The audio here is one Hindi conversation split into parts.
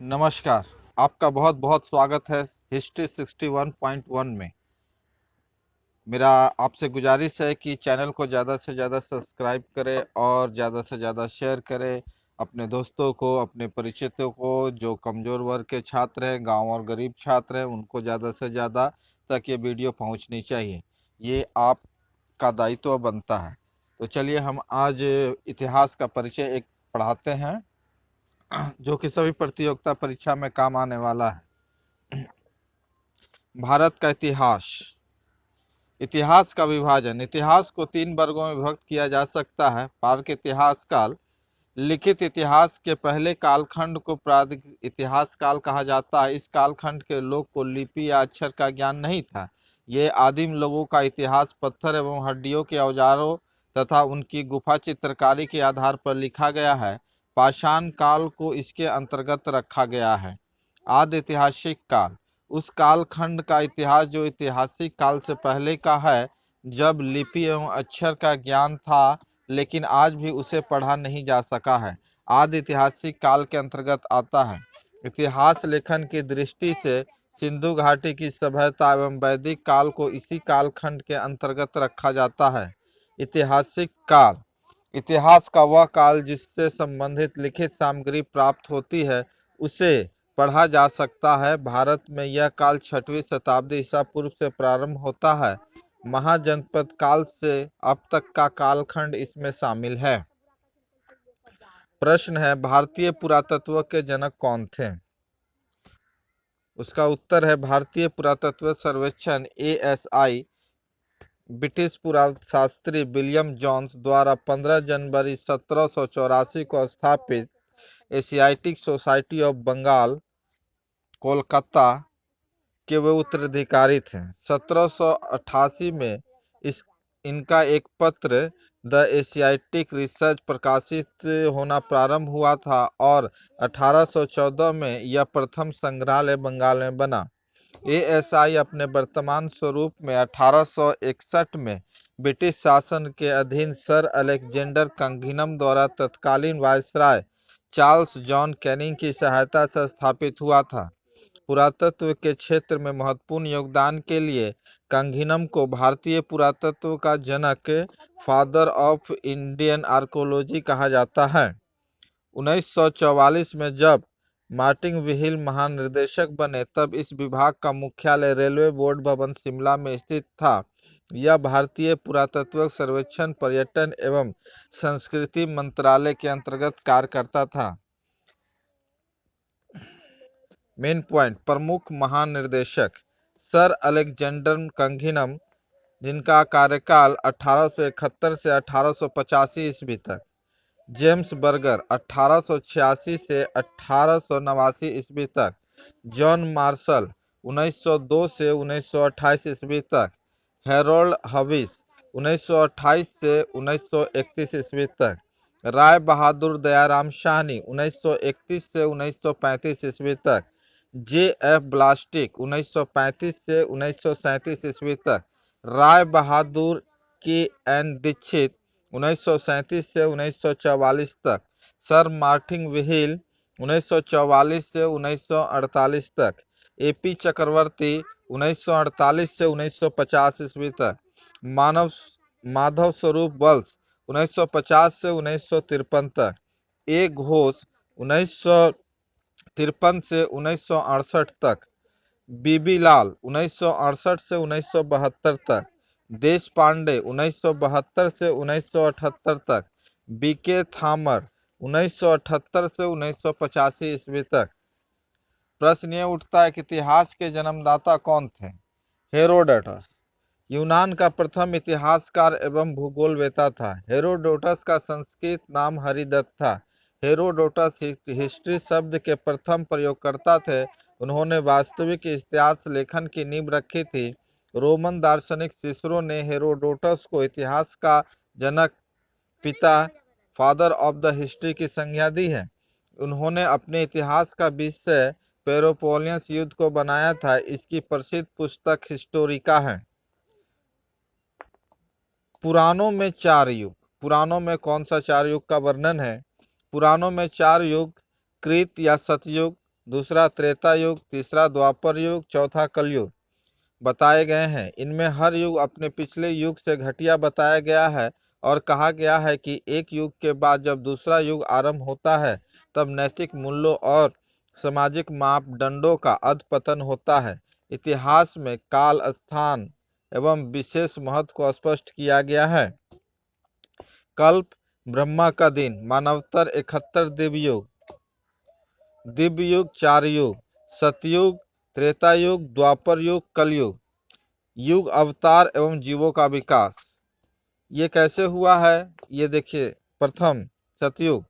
नमस्कार। आपका बहुत बहुत स्वागत है हिस्ट्री 61.1 में। मेरा आपसे गुजारिश है कि चैनल को ज़्यादा से ज़्यादा सब्सक्राइब करें और ज़्यादा से ज़्यादा शेयर करें अपने दोस्तों को, अपने परिचितों को। जो कमज़ोर वर्ग के छात्र हैं, गांव और गरीब छात्र हैं, उनको ज़्यादा से ज़्यादा तक ये वीडियो पहुंचनी चाहिए। ये आपका दायित्व बनता है। तो चलिए हम आज इतिहास का परिचय एक पढ़ाते हैं जो कि सभी प्रतियोगिता परीक्षा में काम आने वाला है। भारत का इतिहास। इतिहास का विभाजन। इतिहास को 3 वर्गों में विभक्त किया जा सकता है। प्राक इतिहास काल। लिखित इतिहास के पहले कालखंड को प्राक इतिहास काल कहा जाता है। इस कालखंड के लोग को लिपि या अक्षर का ज्ञान नहीं था। ये आदिम लोगों का इतिहास पत्थर एवं हड्डियों के औजारों तथा उनकी गुफा चित्रकारी के आधार पर लिखा गया है। पाषाण काल को इसके अंतर्गत रखा गया है। आदि ऐतिहासिक काल। उस कालखंड का इतिहास जो ऐतिहासिक काल से पहले का है, जब लिपि एवं अक्षर का ज्ञान था लेकिन आज भी उसे पढ़ा नहीं जा सका है। आदि ऐतिहासिक काल के अंतर्गत आता है। इतिहास लेखन की दृष्टि से सिंधु घाटी की सभ्यता एवं वैदिक काल को इसी कालखंड के अंतर्गत रखा जाता है। ऐतिहासिक काल। इतिहास का वह काल जिससे संबंधित लिखित सामग्री प्राप्त होती है, उसे पढ़ा जा सकता है। भारत में यह काल 6वीं शताब्दी ईसा पूर्व से प्रारंभ होता है। महाजनपद काल से अब तक का कालखंड इसमें शामिल है। प्रश्न है, भारतीय पुरातत्व के जनक कौन थे? उसका उत्तर है भारतीय पुरातत्व सर्वेक्षण ASI ब्रिटिश पुराशास्त्री विलियम जोन्स द्वारा 15 जनवरी 1784 को स्थापित Asiatic Society of Bengal, Kolkata के वे उत्तराधिकारी थे। 1788 में इनका एक पत्र द एशियाटिक रिसर्च प्रकाशित होना प्रारंभ हुआ था और 1814 में यह प्रथम संग्रहालय बंगाल में बना। ASI अपने वर्तमान स्वरूप में 1861 में ब्रिटिश शासन के अधीन सर अलेक्जेंडर कंघिनम द्वारा तत्कालीन वायसराय चार्ल्स जॉन कैनिंग की सहायता से स्थापित हुआ था। पुरातत्व के क्षेत्र में महत्वपूर्ण योगदान के लिए कंघिनम को भारतीय पुरातत्व का जनक, फादर ऑफ इंडियन आर्कोलॉजी कहा जाता है। 1944 में जब मार्टिन व्हील महानिदेशक बने, तब इस विभाग का मुख्यालय रेलवे बोर्ड भवन शिमला में स्थित था। यह भारतीय पुरातत्व सर्वेक्षण, पर्यटन एवं संस्कृति मंत्रालय के अंतर्गत कार्य करता था। Main point. प्रमुख महानिर्देशक सर अलेक्जेंडर कंघिनम, जिनका कार्यकाल 1871 से 1885 ईस्वी तक। जेम्स बर्गर 1886 से 1889 ईस्वी तक। जॉन मार्शल 1902 से 1928 ईस्वी तक। हैरोल्ड हविस 1928 से 1931 ईस्वी तक। राय बहादुर दयाराम शाहनी 1931 से 1935 ईस्वी तक। JF ब्लास्टिक 1935 से 1937 ईस्वी तक। राय बहादुर KN दीक्षित 1937 से 1944 तक। सर मार्टिन व्हील 1944 से 1948 तक। AP चक्रवर्ती 1948 से 1950 ईस्वी तक। माधव स्वरूप वल्स 1950 से 1953 तक। A घोष 1953 से 1968 तक। BB लाल 1968 से 1972 तक। देश पांडे 1972 से 1978 तक। BK थामर 1978 से 1985 ईस्वी तक। प्रश्न ये उठता है कि इतिहास के जन्मदाता कौन थे? हेरोडोटस यूनान का प्रथम इतिहासकार एवं भूगोलवेता था। हेरोडोटस का संस्कृत नाम हरिदत्त था। हेरोडोटस हिस्ट्री शब्द के प्रथम प्रयोगकर्ता थे। उन्होंने वास्तविक इतिहास लेखन की नींव रखी थी। रोमन दार्शनिक सिसरो ने हेरोडोटस को इतिहास का जनक, पिता, फादर ऑफ द हिस्ट्री की संज्ञा दी है। उन्होंने अपने इतिहास का विषय पेलोपोनेशियन युद्ध को बनाया था। इसकी प्रसिद्ध पुस्तक हिस्टोरिका है। पुराणों में 4 युग। पुराणों में कौन सा 4 युग का वर्णन है? पुराणों में 4 युग कृत या सतयुग, दूसरा त्रेता युग, तीसरा द्वापर युग, चौथा कलयुग बताए गए हैं। इनमें हर युग अपने पिछले युग से घटिया बताया गया है और कहा गया है कि एक युग के बाद जब दूसरा युग आरंभ होता है तब नैतिक मूल्यों और सामाजिक मापदंडों का अधपतन होता है। इतिहास में काल, स्थान एवं विशेष महत्व को स्पष्ट किया गया है। कल्प, ब्रह्मा का दिन, मानवतर 71 दिव्य युग 4 युग, सतयुग, त्रेता युग, द्वापर युग, कलयुग। युग, अवतार एवं जीवों का विकास। ये कैसे हुआ है ये देखिए। प्रथम सतयुग,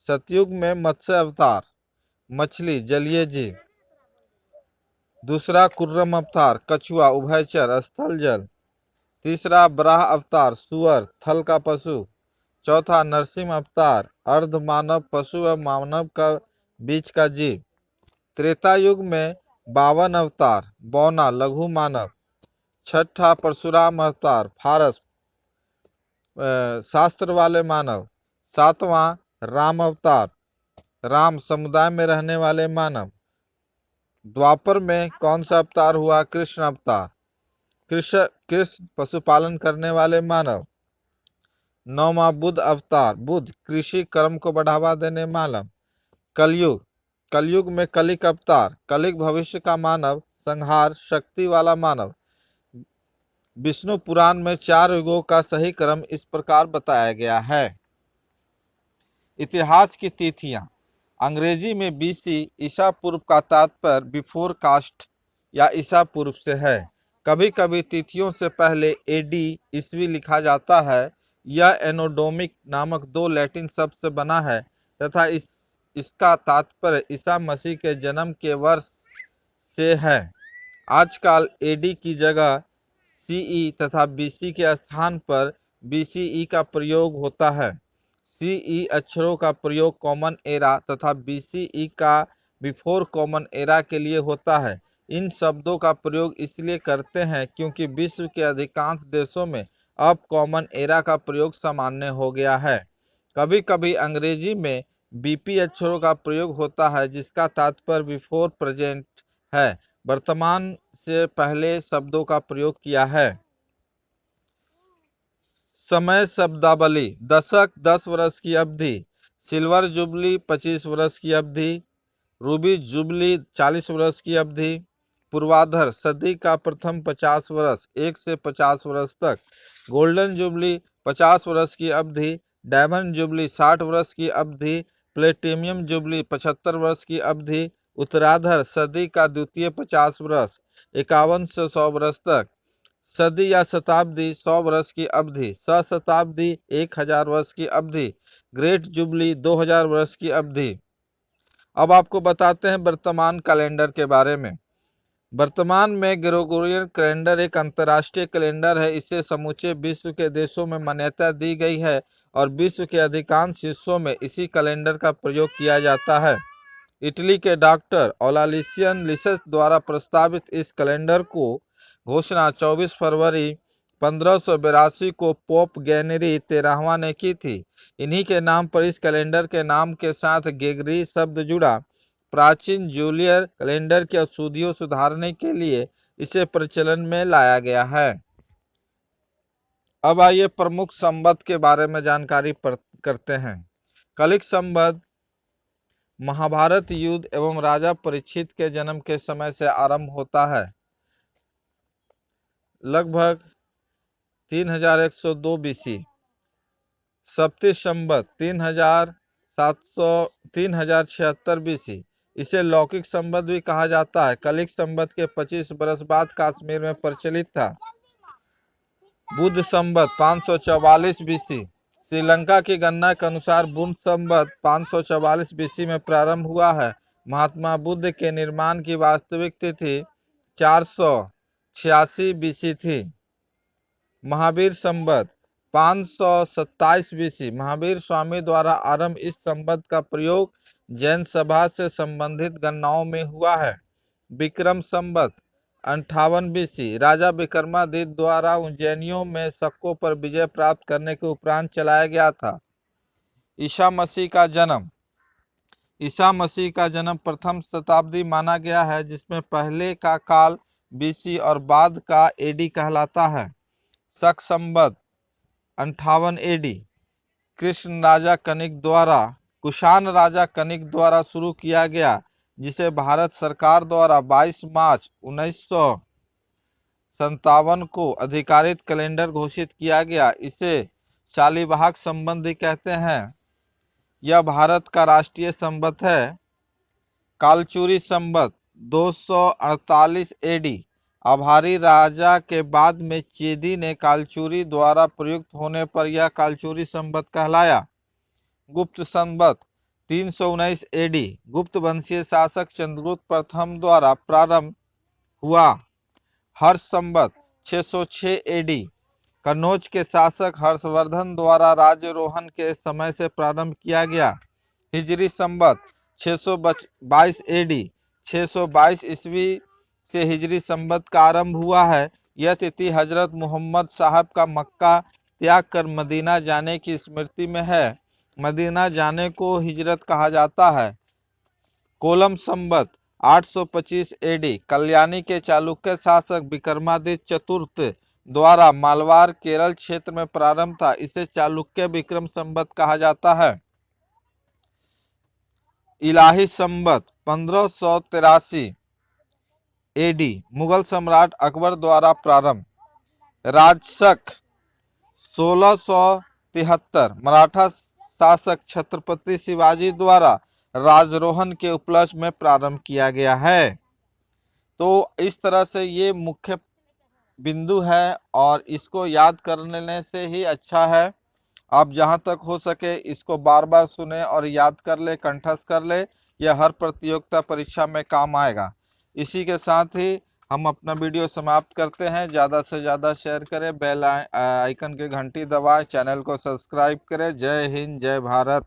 सतयुग में मत्स्य अवतार, मछली, जलीय जीव। दूसरा कुर्रम अवतार, कछुआ, उभयचर, स्थल जल। तीसरा बराह अवतार, सुअर, थल का पशु। चौथा नरसिंह अवतार, अर्ध मानव, पशु व मानव का बीच का जीव। त्रेता युग में 52 अवतार, बौना, लघु मानव। छठा परशुराम अवतार, फारस, शास्त्र वाले मानव। सातवां राम अवतार, राम, समुदाय में रहने वाले मानव। द्वापर में कौन सा अवतार हुआ? कृष्ण अवतार, कृष्ण पशुपालन करने वाले मानव। नौवां बुद्ध अवतार, बुद्ध, कृषि कर्म को बढ़ावा देने मानव। कलयुग, कलयुग में कलिक अवतार, कलिक भविष्य का मानव, संहार शक्ति वाला मानव। विष्णु पुराण में 4 युगों का सही क्रम इस प्रकार बताया गया है। इतिहास की तिथियां। अंग्रेजी में बीसी ईसा पूर्व का तात्पर्य बिफोर कास्ट या ईसा पूर्व से है। कभी कभी तिथियों से पहले एडी ईस्वी लिखा जाता है। यह एनोडोमिक नामक 2 लैटिन शब्द से बना है तथा इसका तात्पर्य ईसा मसीह के जन्म के वर्ष से है। आजकल एडी की जगह सीई तथा बीसी के स्थान पर बीसीई का प्रयोग होता है। सीई अक्षरों का प्रयोग कॉमन एरा तथा बीसीई का बिफोर कॉमन एरा के लिए होता है। इन शब्दों का प्रयोग इसलिए करते हैं क्योंकि विश्व के अधिकांश देशों में अब कॉमन एरा का प्रयोग सामान्य हो गया है। कभी कभी अंग्रेजी में बीपी अक्षरों का प्रयोग होता है जिसका तात्पर्य बिफोर प्रेजेंट है, वर्तमान से पहले शब्दों का प्रयोग किया है। समय शब्दावली। दशक 10 वर्ष की अवधि, सिल्वर जुबली 25 वर्ष की अवधि, रूबी जुबली 40 वर्ष की अवधि। पूर्वाधर, सदी का प्रथम 50 वर्ष 1 से 50 वर्ष तक। गोल्डन जुबली 50 वर्ष की अवधि, डायमंड जुबली 60 वर्ष की अवधि, प्लेटिनियम जुबली 75 वर्ष की अवधि। उत्तराधर, सदी का द्वितीय 50 वर्ष 51 से 100 वर्ष तक। सदी या शताब्दी 100 वर्ष की अवधि, सहस्ताब्दी 1000 वर्ष की अवधि, ग्रेट जुबली 2000 वर्ष की अवधि। अब आपको बताते हैं वर्तमान कैलेंडर के बारे में। वर्तमान में ग्रेगोरियन कैलेंडर एक अंतर्राष्ट्रीय कैलेंडर है। इसे समूचे विश्व के देशों में मान्यता दी गई है और विश्व के अधिकांश हिस्सों में इसी कैलेंडर का प्रयोग किया जाता है। इटली के डॉक्टर ओलालिसियन लिसस द्वारा प्रस्तावित इस कैलेंडर को घोषणा 24 फरवरी 1582 को पोप गैनरी 13वां ने की थी। इन्हीं के नाम पर इस कैलेंडर के नाम के साथ गेगरी शब्द जुड़ा। प्राचीन जूलियर कैलेंडर की अशुद्धियों सुधारने के लिए इसे प्रचलन में लाया गया है। अब आइए प्रमुख संवत के बारे में जानकारी करते हैं। कलिक संवत महाभारत युद्ध एवं राजा परीक्षित के जन्म के समय से आरंभ होता है। लगभग 3102 बीसी। सप्ती संवत 3076 बीसी। इसे लौकिक संवत भी कहा जाता है। कलिक संवत के 25 वर्ष बाद कश्मीर में प्रचलित था। बुद्ध संवत 544 बीसी। श्रीलंका की गणना के अनुसार बुद्ध संवत 544 बीसी में प्रारंभ हुआ है। महात्मा बुद्ध के निर्माण की वास्तविक तिथि 486 बीसी थी। महावीर संवत 527 बीसी। महावीर स्वामी द्वारा आरंभ इस संवत का प्रयोग जैन सभा से संबंधित गणनाओं में हुआ है। विक्रम संवत 58 बीसी। राजा विक्रमादित्य द्वारा उज्जैनियों में शकों पर विजय प्राप्त करने के उपरांत चलाया गया था। ईसा मसीह का जन्म ईसा मसीह का जन्म प्रथम शताब्दी माना गया है, जिसमें पहले का काल बीसी और बाद का एडी कहलाता है। शक संवत 58 एडी कृष्ण राजा कनिक द्वारा कुषाण राजा कनिक द्वारा शुरू किया गया, जिसे भारत सरकार द्वारा 22 मार्च 1957 को आधिकारिक कैलेंडर घोषित किया गया। इसे शालिवाहक संबंधी कहते हैं। यह भारत का राष्ट्रीय संवत है। कालचुरी संवत 248 एडी अभारी राजा के बाद में चेदी ने कालचुरी द्वारा प्रयुक्त होने पर यह कालचुरी संवत कहलाया। गुप्त संवत 319 एडी गुप्त वंशीय शासक चंद्रगुप्त प्रथम द्वारा प्रारंभ हुआ। हर्ष संवत 606 एडी कन्नौज के शासक हर्षवर्धन द्वारा राज्यारोहण के समय से प्रारंभ किया गया। हिजरी संवत 622 एडी 622 ईस्वी से हिजरी संवत का आरंभ हुआ है। यह तिथि हजरत मोहम्मद साहब का मक्का त्याग कर मदीना जाने की स्मृति में है। मदीना जाने को हिजरत कहा जाता है। कोलम संवत 825 एडी कल्याणी के चालुक्य शासक विक्रमादित्य चतुर्थ द्वारा मालवार केरल क्षेत्र में प्रारंभ था। इसे चालुक्य विक्रम संवत कहा जाता है। इलाही संवत 1583 एडी मुगल सम्राट अकबर द्वारा प्रारंभ। राजशक 1673 मराठा शासक छत्रपति शिवाजी द्वारा राजारोहण के उपलक्ष्य में प्रारंभ किया गया है। तो इस तरह से ये मुख्य बिंदु है और इसको याद करने से ही अच्छा है। आप जहां तक हो सके इसको बार बार सुने और याद कर ले, कंठस्थ कर ले। यह हर प्रतियोगिता परीक्षा में काम आएगा। इसी के साथ ही हम अपना वीडियो समाप्त करते हैं। ज़्यादा से ज़्यादा शेयर करें, बेल आइकन की घंटी दबाएं, चैनल को सब्सक्राइब करें। जय हिंद, जय भारत।